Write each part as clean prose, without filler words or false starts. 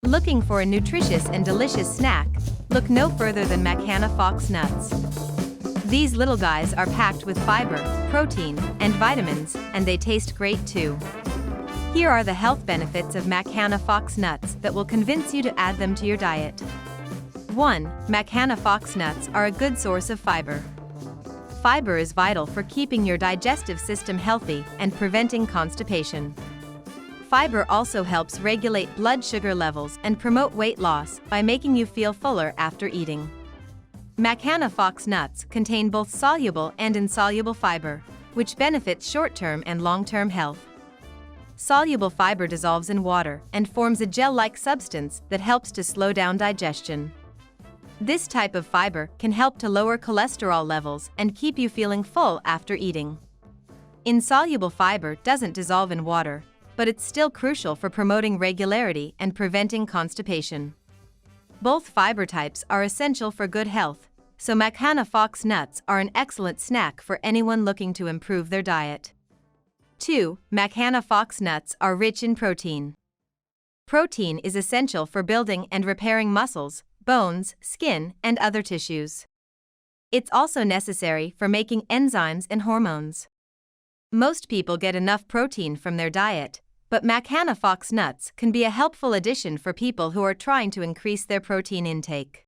Looking for a nutritious and delicious snack? Look no further than Makhana Fox Nuts. These little guys are packed with fiber, protein, and vitamins, and they taste great too. Here are the health benefits of Makhana Fox Nuts that will convince you to add them to your diet. 1. Makhana Fox Nuts are a good source of fiber. Fiber is vital for keeping your digestive system healthy and preventing constipation. Fiber also helps regulate blood sugar levels and promote weight loss by making you feel fuller after eating. Makhana Fox Nuts contain both soluble and insoluble fiber, which benefits short-term and long-term health. Soluble fiber dissolves in water and forms a gel-like substance that helps to slow down digestion. This type of fiber can help to lower cholesterol levels and keep you feeling full after eating. Insoluble fiber doesn't dissolve in water, but it's still crucial for promoting regularity and preventing constipation. Both fiber types are essential for good health, so Makhana Fox Nuts are an excellent snack for anyone looking to improve their diet. 2. Makhana Fox Nuts are rich in protein. Protein is essential for building and repairing muscles, bones, skin, and other tissues. It's also necessary for making enzymes and hormones. Most people get enough protein from their diet, but Makhana Fox Nuts can be a helpful addition for people who are trying to increase their protein intake.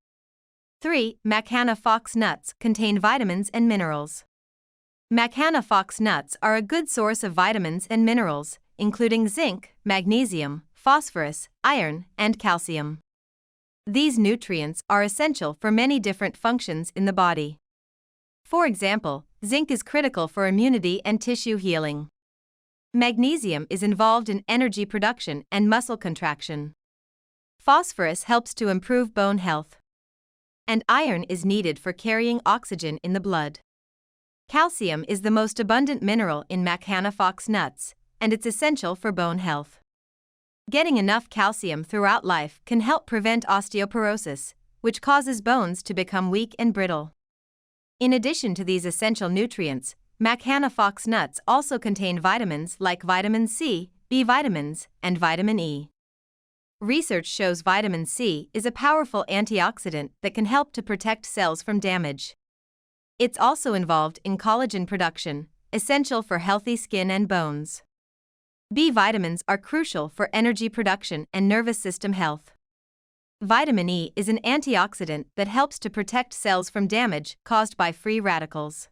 3. Makhana Fox Nuts contain vitamins and minerals. Makhana Fox Nuts are a good source of vitamins and minerals, including zinc, magnesium, phosphorus, iron, and calcium. These nutrients are essential for many different functions in the body. For example, zinc is critical for immunity and tissue healing. Magnesium is involved in energy production and muscle contraction. Phosphorus helps to improve bone health. And iron is needed for carrying oxygen in the blood. Calcium is the most abundant mineral in Makhana Fox Nuts, and it's essential for bone health. Getting enough calcium throughout life can help prevent osteoporosis, which causes bones to become weak and brittle. In addition to these essential nutrients, Makhana Fox Nuts also contain vitamins like vitamin C, B vitamins, and vitamin E. Research shows vitamin C is a powerful antioxidant that can help to protect cells from damage. It's also involved in collagen production, essential for healthy skin and bones. B vitamins are crucial for energy production and nervous system health. Vitamin E is an antioxidant that helps to protect cells from damage caused by free radicals.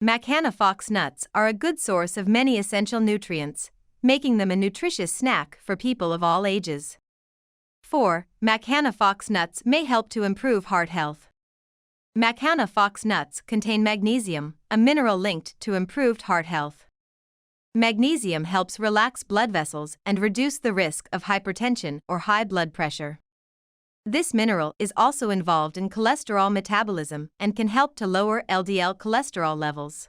Makhana Fox Nuts are a good source of many essential nutrients, making them a nutritious snack for people of all ages. 4. Makhana Fox Nuts may help to improve heart health. Makhana Fox Nuts contain magnesium, a mineral linked to improved heart health. Magnesium helps relax blood vessels and reduce the risk of hypertension or high blood pressure. This mineral is also involved in cholesterol metabolism and can help to lower LDL cholesterol levels.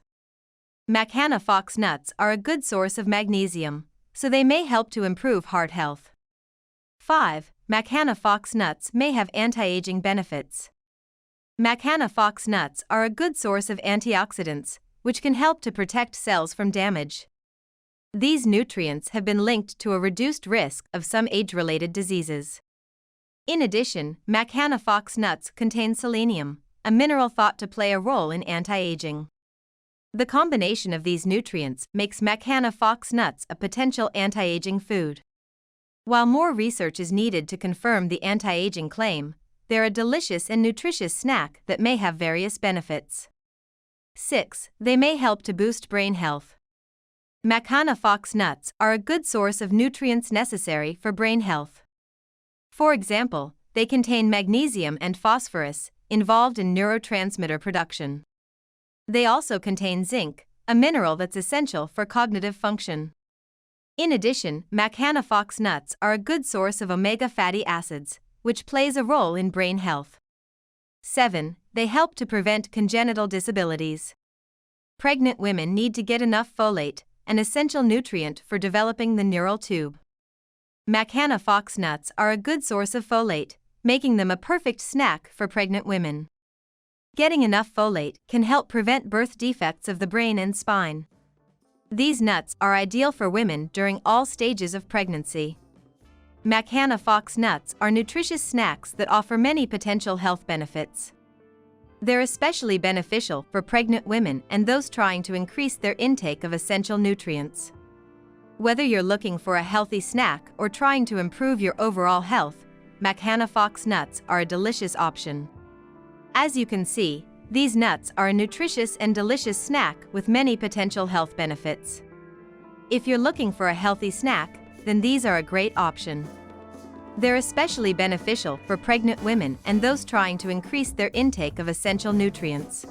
Makhana Fox Nuts are a good source of magnesium, so they may help to improve heart health. 5. Makhana Fox Nuts may have anti-aging benefits. Makhana Fox Nuts are a good source of antioxidants, which can help to protect cells from damage. These nutrients have been linked to a reduced risk of some age-related diseases. In addition, Makhana Fox Nuts contain selenium, a mineral thought to play a role in anti-aging. The combination of these nutrients makes Makhana Fox Nuts a potential anti-aging food. While more research is needed to confirm the anti-aging claim, they're a delicious and nutritious snack that may have various benefits. 6. They may help to boost brain health. Makhana Fox Nuts are a good source of nutrients necessary for brain health. For example, they contain magnesium and phosphorus, involved in neurotransmitter production. They also contain zinc, a mineral that's essential for cognitive function. In addition, Makhana Fox Nuts are a good source of omega fatty acids, which plays a role in brain health. 7. They help to prevent congenital disabilities. Pregnant women need to get enough folate, an essential nutrient for developing the neural tube. Makhana Fox Nuts are a good source of folate, making them a perfect snack for pregnant women. Getting enough folate can help prevent birth defects of the brain and spine. These nuts are ideal for women during all stages of pregnancy. Makhana Fox Nuts are nutritious snacks that offer many potential health benefits. They're especially beneficial for pregnant women and those trying to increase their intake of essential nutrients. Whether you're looking for a healthy snack or trying to improve your overall health, Makhana Fox Nuts are a delicious option. As you can see, these nuts are a nutritious and delicious snack with many potential health benefits. If you're looking for a healthy snack, then these are a great option. They're especially beneficial for pregnant women and those trying to increase their intake of essential nutrients.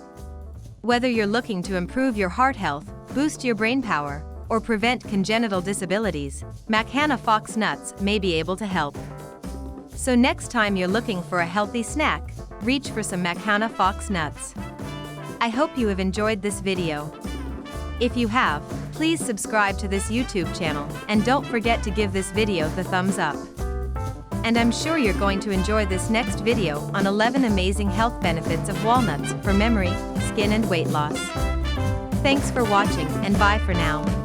Whether you're looking to improve your heart health, boost your brain power, or prevent congenital disabilities, Makhana Fox Nuts may be able to help. So next time you're looking for a healthy snack, reach for some Makhana Fox Nuts. I hope you have enjoyed this video. If you have, please subscribe to this YouTube channel and don't forget to give this video the thumbs up. And I'm sure you're going to enjoy this next video on 11 amazing health benefits of walnuts for memory, skin and weight loss. Thanks for watching and bye for now.